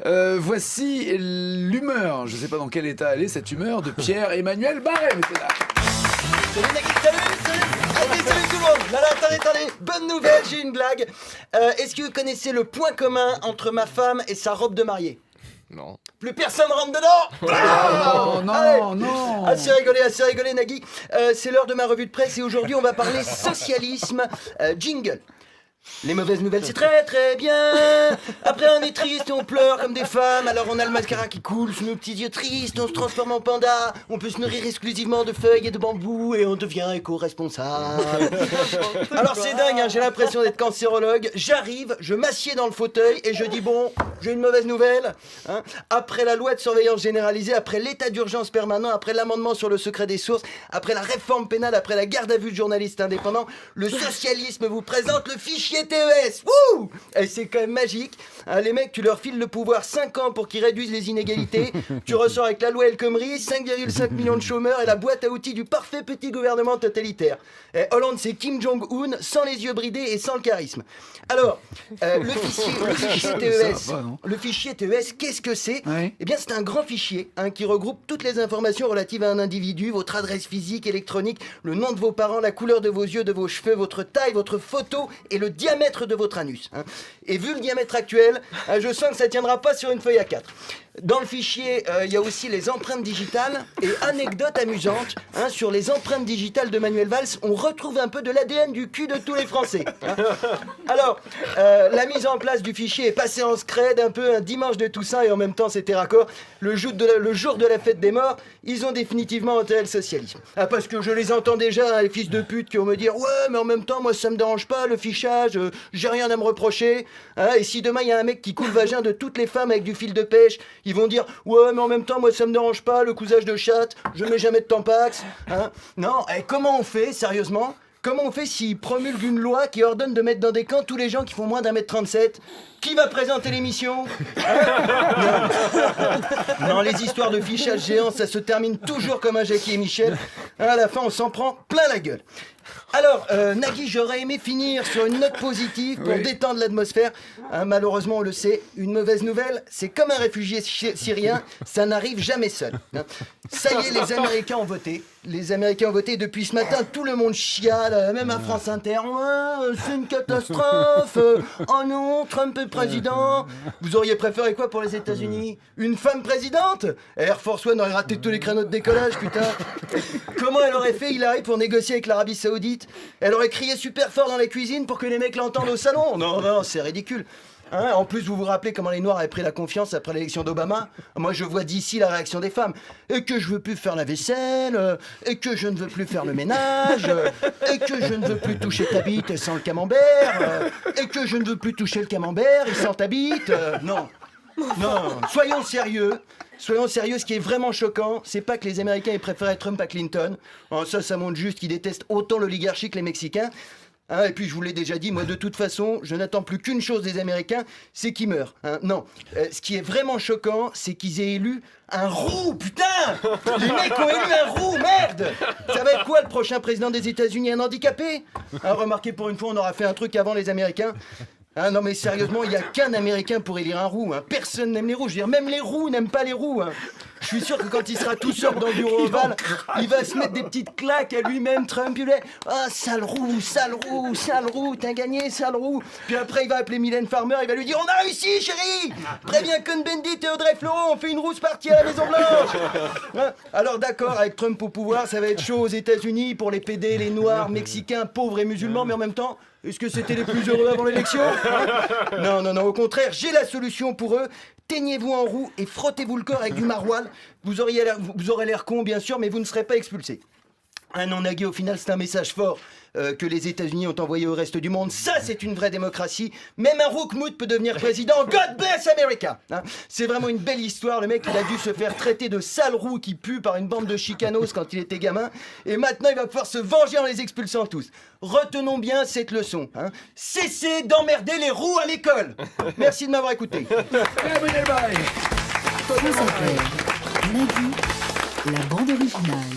Voici l'humeur, je ne sais pas dans quel état elle est, cette humeur de Pierre-Emmanuel Barret, messieurs dames. Salut Nagui, salut. Allez, salut tout le monde. Là, attendez, bonne nouvelle, j'ai une blague. Est-ce que vous connaissez le point commun entre ma femme et sa robe de mariée? Non. Plus personne rentre dedans. Non. Assez rigolé Nagui. C'est l'heure de ma revue de presse et aujourd'hui on va parler socialisme. Jingle. Les mauvaises nouvelles, c'est très très bien. Après on est triste et on pleure comme des femmes. Alors on a le mascara qui coule sous nos petits yeux tristes. On se transforme en panda. On peut se nourrir exclusivement de feuilles et de bambou. Et on devient éco-responsable. Alors c'est dingue, hein, j'ai l'impression d'être cancérologue. J'arrive, je m'assieds dans le fauteuil et je dis bon, j'ai une mauvaise nouvelle, hein. Après la loi de surveillance généralisée, après l'état d'urgence permanent, après l'amendement sur le secret des sources, après la réforme pénale, après la garde à vue de journalistes indépendants, le socialisme vous présente le fichier TES. Wouh! Et c'est quand même magique, hein, les mecs, tu leur files le pouvoir 5 ans pour qu'ils réduisent les inégalités. Tu ressors avec la loi El Khomri, 5,5 millions de chômeurs et la boîte à outils du parfait petit gouvernement totalitaire. Et Hollande, c'est Kim Jong-un, sans les yeux bridés et sans le charisme. Alors, le fichier TES, Ça va, non ? le fichier TES, qu'est-ce que c'est? Oui. Eh bien, c'est un grand fichier, hein, qui regroupe toutes les informations relatives à un individu, votre adresse physique, électronique, le nom de vos parents, la couleur de vos yeux, de vos cheveux, votre taille, votre photo et le diamètre de votre anus, hein. Et vu le diamètre actuel, hein, je sens que ça tiendra pas sur une feuille A4. Dans le fichier, il y a aussi les empreintes digitales et anecdote amusante, hein, sur les empreintes digitales de Manuel Valls, on retrouve un peu de l'ADN du cul de tous les Français, hein. Alors, la mise en place du fichier est passée en scred, un peu un dimanche de Toussaint et en même temps c'était raccord. Le jour de la fête des morts, ils ont définitivement enterré le socialisme. Ah, parce que je les entends déjà, hein, les fils de pute qui vont me dire « Ouais, mais en même temps, moi ça me dérange pas, le fichage, j'ai rien à me reprocher. Hein, » Et si demain il y a un mec qui coule le vagin de toutes les femmes avec du fil de pêche, ils vont dire « Ouais, mais en même temps, moi ça me dérange pas, le cousage de chatte, je mets jamais de tampax. » Hein. Non, et comment on fait, sérieusement? Comment on fait s'ils promulguent une loi qui ordonne de mettre dans des camps tous les gens qui font moins d'1m37? Qui va présenter l'émission? Non, les histoires de fichage géant, ça se termine toujours comme un Jackie et Michel. À la fin, on s'en prend plein la gueule. Alors, Nagui, j'aurais aimé finir sur une note positive pour détendre l'atmosphère. Hein, malheureusement, on le sait, une mauvaise nouvelle, c'est comme un réfugié syrien, ça n'arrive jamais seul. Hein. Ça y est, les Américains ont voté. Les Américains ont voté depuis ce matin, tout le monde chiale, même à France Inter. Ouais, c'est une catastrophe. Oh non, Trump est président. Vous auriez préféré quoi pour les États-Unis? Une femme présidente? Air Force One aurait raté tous les créneaux de décollage, putain. Comment elle aurait fait, Hillary, pour négocier avec l'Arabie Saoudite? Elle aurait crié super fort dans la cuisine pour que les mecs l'entendent au salon? Non, c'est ridicule. Hein, en plus, vous vous rappelez comment les Noirs avaient pris la confiance après l'élection d'Obama? Moi, je vois d'ici la réaction des femmes. Et que je veux plus faire la vaisselle, et que je ne veux plus faire le ménage, et que je ne veux plus toucher ta bite sans le camembert, et que je ne veux plus toucher le camembert et sans ta bite. Non, soyons sérieux. Soyons sérieux, ce qui est vraiment choquant, c'est pas que les Américains aient préféré Trump à Clinton. Oh, ça montre juste qu'ils détestent autant l'oligarchie que les Mexicains. Hein, et puis je vous l'ai déjà dit, moi de toute façon, je n'attends plus qu'une chose des Américains, c'est qu'ils meurent. Hein. Non, ce qui est vraiment choquant, c'est qu'ils aient élu un roux, putain! Les mecs ont élu un roux, merde! Ça va être quoi le prochain président des États-Unis, un handicapé? Hein, remarquez, pour une fois, on aura fait un truc avant les Américains. Ah non mais sérieusement, il n'y a qu'un Américain pour élire un roux, hein. Personne n'aime les roux, je veux dire, même les roux n'aiment pas les roux, hein. Je suis sûr que quand il sera tout seul dans le bureau ovale, il va se mettre des petites claques à lui-même, Trump, il va dire « Ah, sale roux, t'as gagné, sale roux !» Puis après, il va appeler Mylène Farmer, il va lui dire « On a réussi, chérie! Préviens Cohn-Bendit et Audrey Fleurot, on fait une rousse partie à la Maison-Blanche !» Hein. Alors d'accord, avec Trump au pouvoir, ça va être chaud aux États-Unis pour les PD, les Noirs, Mexicains, pauvres et musulmans, mais en même temps, est-ce que c'était les plus heureux avant l'élection? Non, au contraire, j'ai la solution pour eux. Teignez-vous en roux et frottez-vous le corps avec du maroilles. Vous aurez l'air con, bien sûr, mais vous ne serez pas expulsé. Ah non, Nagui, au final, c'est un message fort que les États-Unis ont envoyé au reste du monde. Ça, c'est une vraie démocratie. Même un roukmout peut devenir président. God bless America, hein. C'est vraiment une belle histoire. Le mec, il a dû se faire traiter de sale roux qui pue par une bande de chicanos quand il était gamin. Et maintenant, il va pouvoir se venger en les expulsant tous. Retenons bien cette leçon, hein. Cessez d'emmerder les roux à l'école. Merci de m'avoir écouté. France Inter, Nagui, la bande originale.